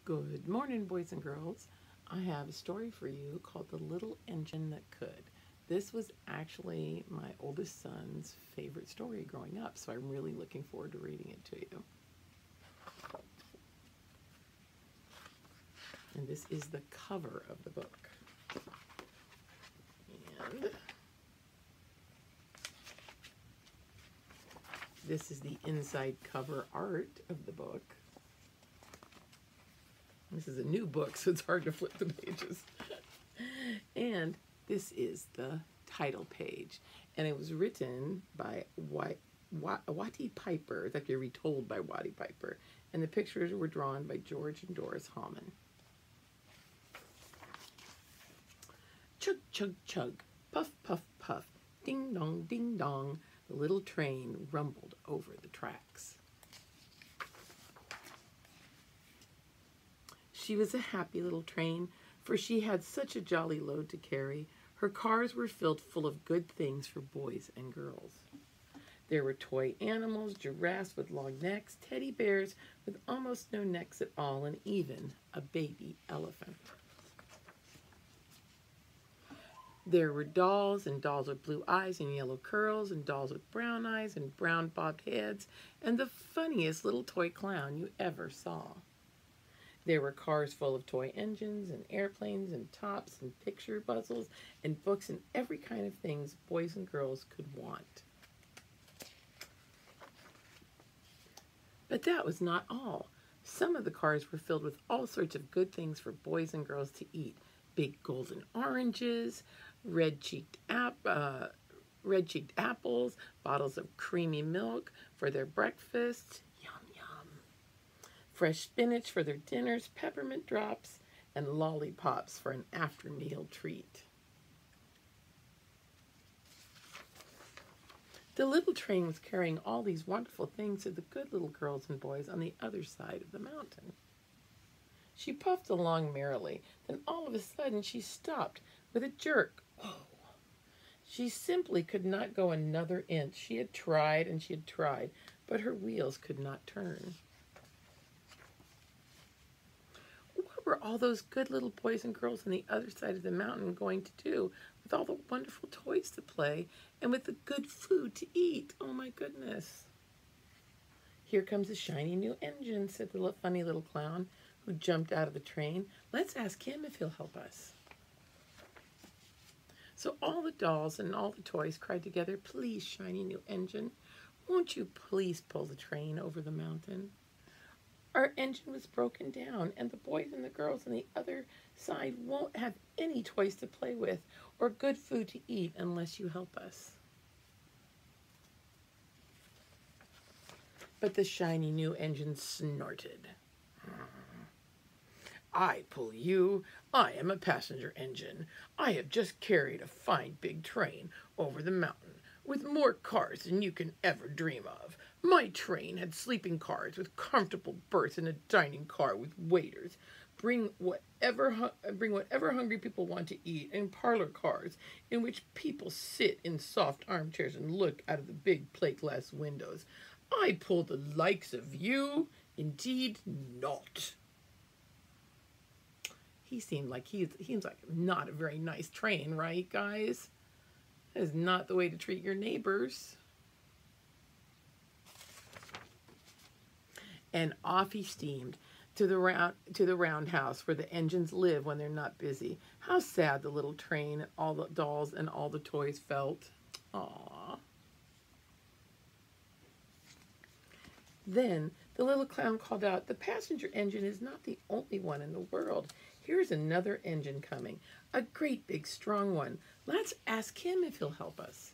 Good morning, boys and girls. I have a story for you called The Little Engine That Could. This was actually my oldest son's favorite story growing up, so I'm really looking forward to reading it to you. And this is the cover of the book. And this is the inside cover art of the book. This is a new book, so it's hard to flip the pages. And this is the title page. And it was written by Watty Piper. It's actually retold by Watty Piper. And the pictures were drawn by George and Doris Hallman. Chug, chug, chug, puff, puff, puff, ding dong, ding dong. The little train rumbled over the tracks. She was a happy little train, for she had such a jolly load to carry. Her cars were filled full of good things for boys and girls. There were toy animals, giraffes with long necks, teddy bears with almost no necks at all, and even a baby elephant. There were dolls, and dolls with blue eyes and yellow curls, and dolls with brown eyes and brown bobbed heads, and the funniest little toy clown you ever saw. There were cars full of toy engines and airplanes and tops and picture puzzles and books and every kind of things boys and girls could want. But that was not all. Some of the cars were filled with all sorts of good things for boys and girls to eat. Big golden oranges, red-cheeked apples, bottles of creamy milk for their breakfast. Fresh spinach for their dinners, peppermint drops, and lollipops for an after-meal treat. The little train was carrying all these wonderful things to the good little girls and boys on the other side of the mountain. She puffed along merrily, then all of a sudden she stopped with a jerk. Whoa! She simply could not go another inch. She had tried and she had tried, but her wheels could not turn. What were all those good little boys and girls on the other side of the mountain going to do with all the wonderful toys to play and with the good food to eat? Oh my goodness. Here comes a shiny new engine, said the funny little clown who jumped out of the train. Let's ask him if he'll help us. So all the dolls and all the toys cried together, please, shiny new engine, won't you please pull the train over the mountain? Our engine was broken down, and the boys and the girls on the other side won't have any toys to play with or good food to eat unless you help us. But the shiny new engine snorted. I pull you. I am a passenger engine. I have just carried a fine big train over the mountain with more cars than you can ever dream of. My train had sleeping cars with comfortable berths and a dining car with waiters. Bring whatever hungry people want to eat, and parlor cars in which people sit in soft armchairs and look out of the big plate glass windows. I pull the likes of you? Indeed not. He seems like not a very nice train, right, guys? That is not the way to treat your neighbors. And off he steamed to the roundhouse where the engines live when they're not busy. How sad the little train, all the dolls and all the toys felt. Aww. Then the little clown called out, the passenger engine is not the only one in the world. Here's another engine coming, a great big strong one. Let's ask him if he'll help us.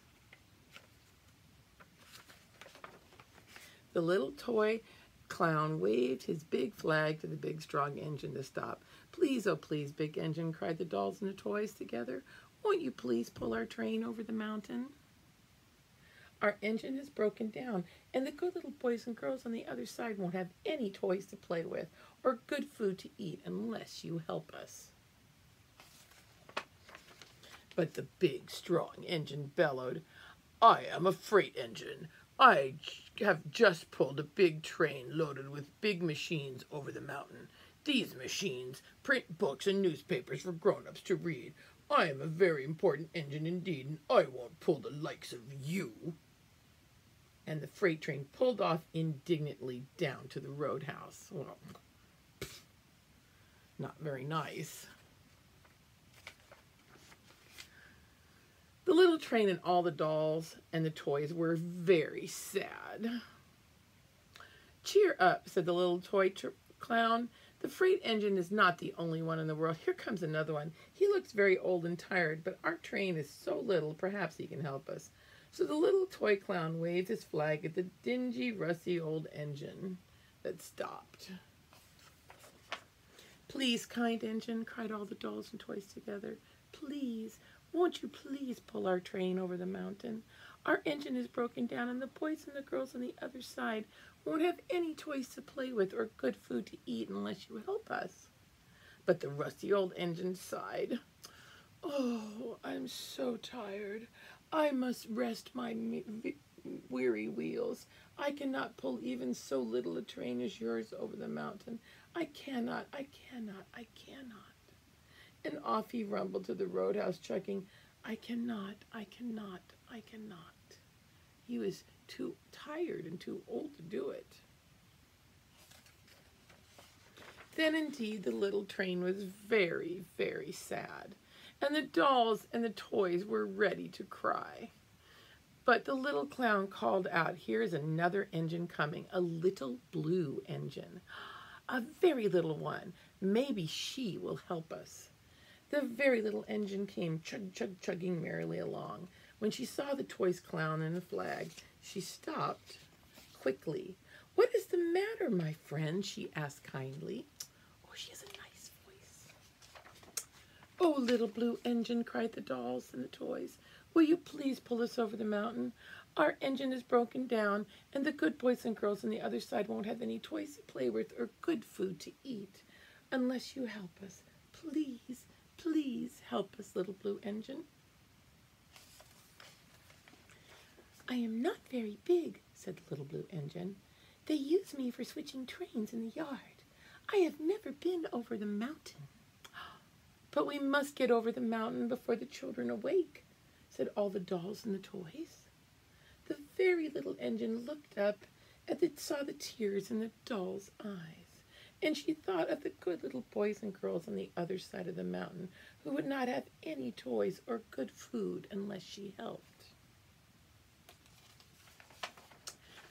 The little toy clown waved his big flag to the big strong engine to stop. Please, oh please, big engine, cried the dolls and the toys together. Won't you please pull our train over the mountain? Our engine is broken down, and the good little boys and girls on the other side won't have any toys to play with or good food to eat unless you help us. But the big, strong engine bellowed, I am a freight engine. I have just pulled a big train loaded with big machines over the mountain. These machines print books and newspapers for grown-ups to read. I am a very important engine indeed, and I won't pull the likes of you." And the freight train pulled off indignantly down to the roadhouse. Well, not very nice. The little train and all the dolls and the toys were very sad. "Cheer up," said the little toy clown. "The freight engine is not the only one in the world. Here comes another one. He looks very old and tired, but our train is so little, perhaps he can help us." So the little toy clown waved his flag at the dingy, rusty old engine that stopped. "Please, kind engine," cried all the dolls and toys together. "Please, won't you please pull our train over the mountain? Our engine is broken down, and the boys and the girls on the other side won't have any toys to play with or good food to eat unless you help us." But the rusty old engine sighed. "Oh, I'm so tired. I must rest my weary wheels. I cannot pull even so little a train as yours over the mountain. I cannot. And off he rumbled to the roadhouse, chuckling, I cannot. He was too tired and too old to do it. Then indeed the little train was very, very sad, and the dolls and the toys were ready to cry. But the little clown called out, "Here's another engine coming, a little blue engine. A very little one. Maybe she will help us." The very little engine came chugging merrily along. When she saw the toys clown and the flag, she stopped quickly. "What is the matter, my friend?" she asked kindly. Oh, she has a nice voice. "Oh, little blue engine," cried the dolls and the toys, "will you please pull us over the mountain? Our engine is broken down, and the good boys and girls on the other side won't have any toys to play with or good food to eat unless you help us. Please, please help us, little blue engine." "I am not very big," said the little blue engine. "They use me for switching trains in the yard. I have never been over the mountain." "But we must get over the mountain before the children awake," said all the dolls and the toys. The very little engine looked up and saw the tears in the doll's eyes, and she thought of the good little boys and girls on the other side of the mountain who would not have any toys or good food unless she helped.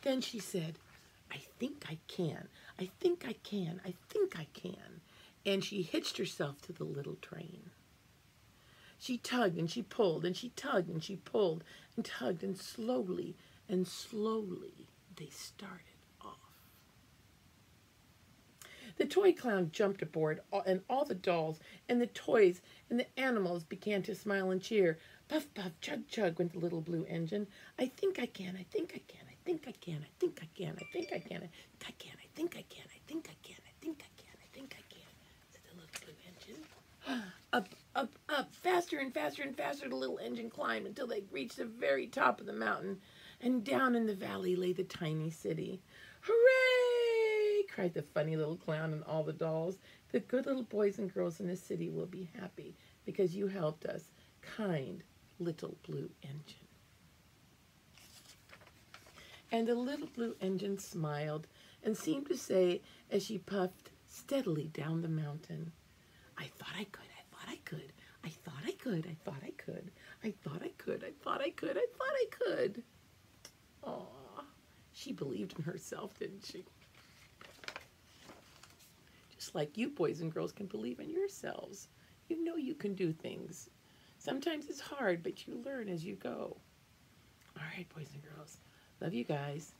Then she said, I think I can. And she hitched herself to the little train. She tugged and she pulled and she tugged and she pulled and tugged, and slowly they started off. The toy clown jumped aboard, and all the dolls and the toys and the animals began to smile and cheer. Puff, puff, chug, chug went the little blue engine. "I think I can. Said the little blue engine. Up, faster and faster the little engine climbed until they reached the very top of the mountain, and down in the valley lay the tiny city. "Hooray!" cried the funny little clown and all the dolls. "The good little boys and girls in the city will be happy because you helped us, kind little blue engine." And the little blue engine smiled and seemed to say, as she puffed steadily down the mountain, "I thought I could. Aw, she believed in herself, didn't she? Just like you boys and girls can believe in yourselves. You know you can do things. Sometimes it's hard, but you learn as you go. All right, boys and girls. Love you guys.